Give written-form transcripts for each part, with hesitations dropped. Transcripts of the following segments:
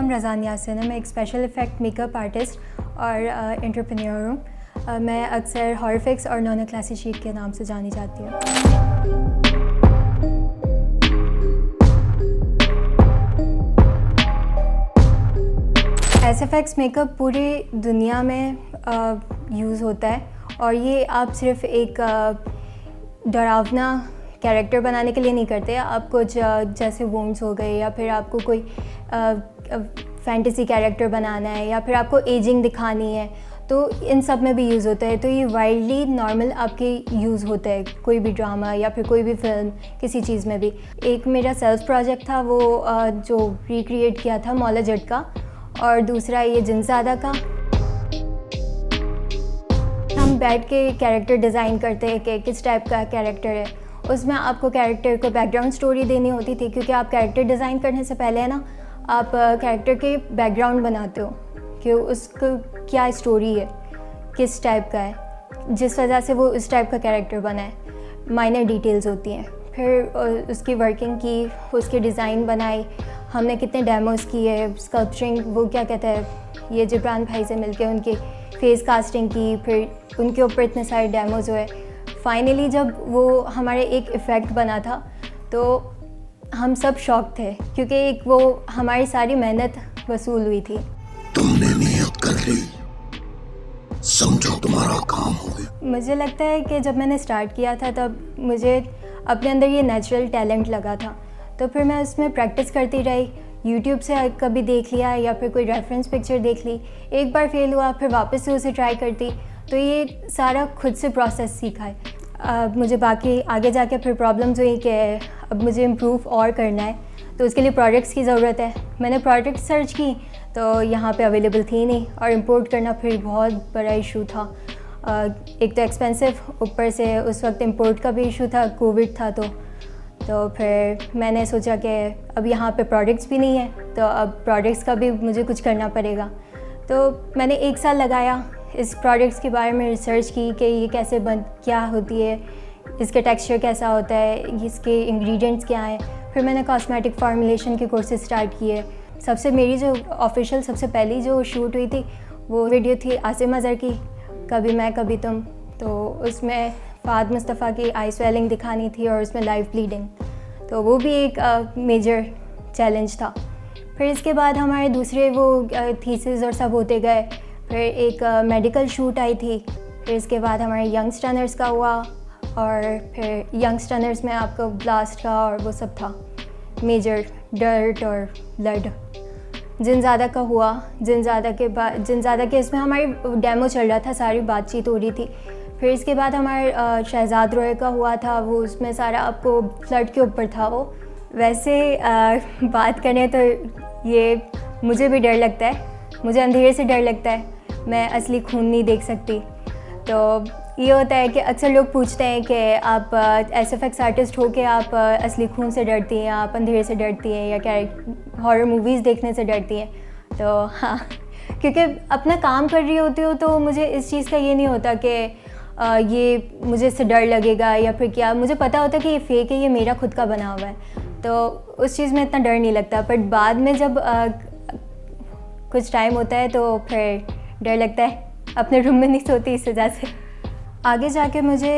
नाम रज़ान यासिन है। मैं एक स्पेशल इफ़ेक्ट मेकअप आर्टिस्ट और एंटरप्रेन्योर हूँ। मैं अक्सर हॉररफिक्स और नोना क्लासी शीट के नाम से जानी जाती हूँ। एसएफएक्स मेकअप पूरी दुनिया में यूज़ होता है और ये आप सिर्फ एक डरावना कैरेक्टर बनाने के लिए नहीं करते। आप कुछ जैसे वुंड्स हो गए या फिर आपको कोई फैंटेसी कैरेक्टर बनाना है या फिर आपको एजिंग दिखानी है, तो इन सब में भी यूज़ होता है। तो ये वाइडली नॉर्मल आपके यूज़ होता है कोई भी ड्रामा या फिर कोई भी फिल्म, किसी चीज़ में भी। एक मेरा सेल्फ प्रोजेक्ट था वो जो रिक्रिएट किया था मौला जट का, और दूसरा ये जिनज़ादा का। हम बैठ के कैरेक्टर डिज़ाइन करते हैं कि किस टाइप का कैरेक्टर है। उसमें आपको कैरेक्टर को बैकग्राउंड स्टोरी देनी होती थी, क्योंकि आप कैरेक्टर डिज़ाइन करने से पहले है ना, आप कैरेक्टर के बैकग्राउंड बनाते हो कि उसको क्या स्टोरी है, किस टाइप का है, जिस वजह से वो उस टाइप का कैरेक्टर बना है। माइनर डिटेल्स होती हैं। फिर उसकी वर्किंग की, उसके डिज़ाइन बनाई, हमने कितने डेमोज़ किए, स्कल्पचरिंग, वो क्या कहते हैं, ये जिब्रान भाई से मिलके उनकी फेस कास्टिंग की, फिर उनके ऊपर इतने सारे डेमोज़ हुए। फाइनली जब वो हमारे एक इफ़ेक्ट बना था तो हम सब शॉक थे, क्योंकि एक वो हमारी सारी मेहनत वसूल हुई थी। तुमने नियत कर ली, समझो तुम्हारा काम हो गया। मुझे लगता है कि जब मैंने स्टार्ट किया था तब मुझे अपने अंदर ये नेचुरल टैलेंट लगा था, तो फिर मैं उसमें प्रैक्टिस करती रही। यूट्यूब से कभी देख लिया या फिर कोई रेफरेंस पिक्चर देख ली, एक बार फेल हुआ फिर वापस से उसे ट्राई करती। तो ये सारा खुद से प्रोसेस सीखा है। मुझे बाकी आगे जाके फिर प्रॉब्लम्स हुई कि अब मुझे इम्प्रूव और करना है, तो उसके लिए प्रोडक्ट्स की ज़रूरत है। मैंने प्रोडक्ट सर्च की तो यहाँ पे अवेलेबल थी नहीं, और इम्पोर्ट करना फिर बहुत बड़ा इशू था। एक तो एक्सपेंसिव, ऊपर से उस वक्त इम्पोर्ट का भी इशू था, कोविड था। तो फिर मैंने सोचा कि अब यहाँ पे प्रोडक्ट्स भी नहीं है, तो अब प्रोडक्ट्स का भी मुझे कुछ करना पड़ेगा। तो मैंने 1 साल लगाया इस प्रोडक्ट्स के बारे में रिसर्च की कि ये कैसे क्या होती है, इसका टेक्सचर कैसा होता है, इसके इंग्रेडिएंट्स क्या हैं। फिर मैंने कॉस्मेटिक फार्मुलेशन के कोर्सेज स्टार्ट किए। मेरी जो ऑफिशियल सबसे पहली जो शूट हुई थी वो वीडियो थी आसिम अज़हर की, कभी मैं कभी तुम। तो उसमें फ़ाद मुस्तफ़ा की आई स्वेलिंग दिखानी थी और उसमें लाइव ब्लीडिंग, तो वो भी एक मेजर चैलेंज था। फिर इसके बाद हमारे दूसरे वो थीसिस और सब होते गए। फिर एक मेडिकल शूट आई थी। फिर इसके बाद हमारे यंग स्टनर्स का हुआ, और फिर यंग स्टनर्स में आपको ब्लास्ट का और वो सब था, मेजर डर्ट और ब्लड। जिनज़ादा का हुआ। जिनज़ादा के इसमें हमारी डेमो चल रहा था, सारी बातचीत हो रही थी। फिर इसके बाद हमारे शहजाद रोय का हुआ था, वो उसमें सारा आपको फ्लड के ऊपर था। वो वैसे बात करें तो ये मुझे भी डर लगता है, मुझे अंधेरे से डर लगता है, मैं असली खून नहीं देख सकती। तो ये होता है कि अक्सर लोग पूछते हैं कि आप एसएफएक्स आर्टिस्ट हो के आप असली खून से डरती हैं, आप अंधेरे से डरती हैं, या क्या हॉरर मूवीज़ देखने से डरती हैं। तो हाँ, क्योंकि अपना काम कर रही होती हो तो मुझे इस चीज़ का ये नहीं होता कि ये मुझे इससे डर लगेगा या फिर क्या। मुझे पता होता है कि ये फेक है, ये मेरा खुद का बना हुआ है, तो उस चीज़ में इतना डर नहीं लगता। बट बाद में जब कुछ टाइम होता है तो फिर डर लगता है, अपने रूम में नहीं सोती इस वजह से। आगे जाके मुझे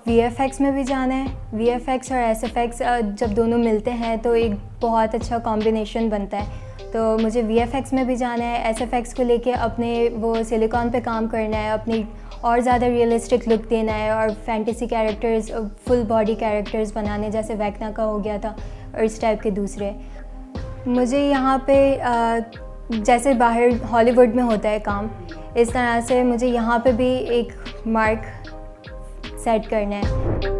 वीएफएक्स में भी जाना है। वीएफएक्स और एसएफएक्स जब दोनों मिलते हैं तो एक बहुत अच्छा कॉम्बिनेशन बनता है। तो मुझे वीएफएक्स में भी जाना है, एसएफएक्स को लेके अपने वो सिलिकॉन पे काम करना है, अपनी और ज़्यादा रियलिस्टिक लुक देना है, और fantasy characters, full body characters बनाने, जैसे वैक्ना का हो गया था, और इस टाइप के दूसरे। मुझे यहाँ पे जैसे बाहर हॉलीवुड में होता है काम, इस तरह से मुझे यहाँ पे भी एक मार्क सेट करना है।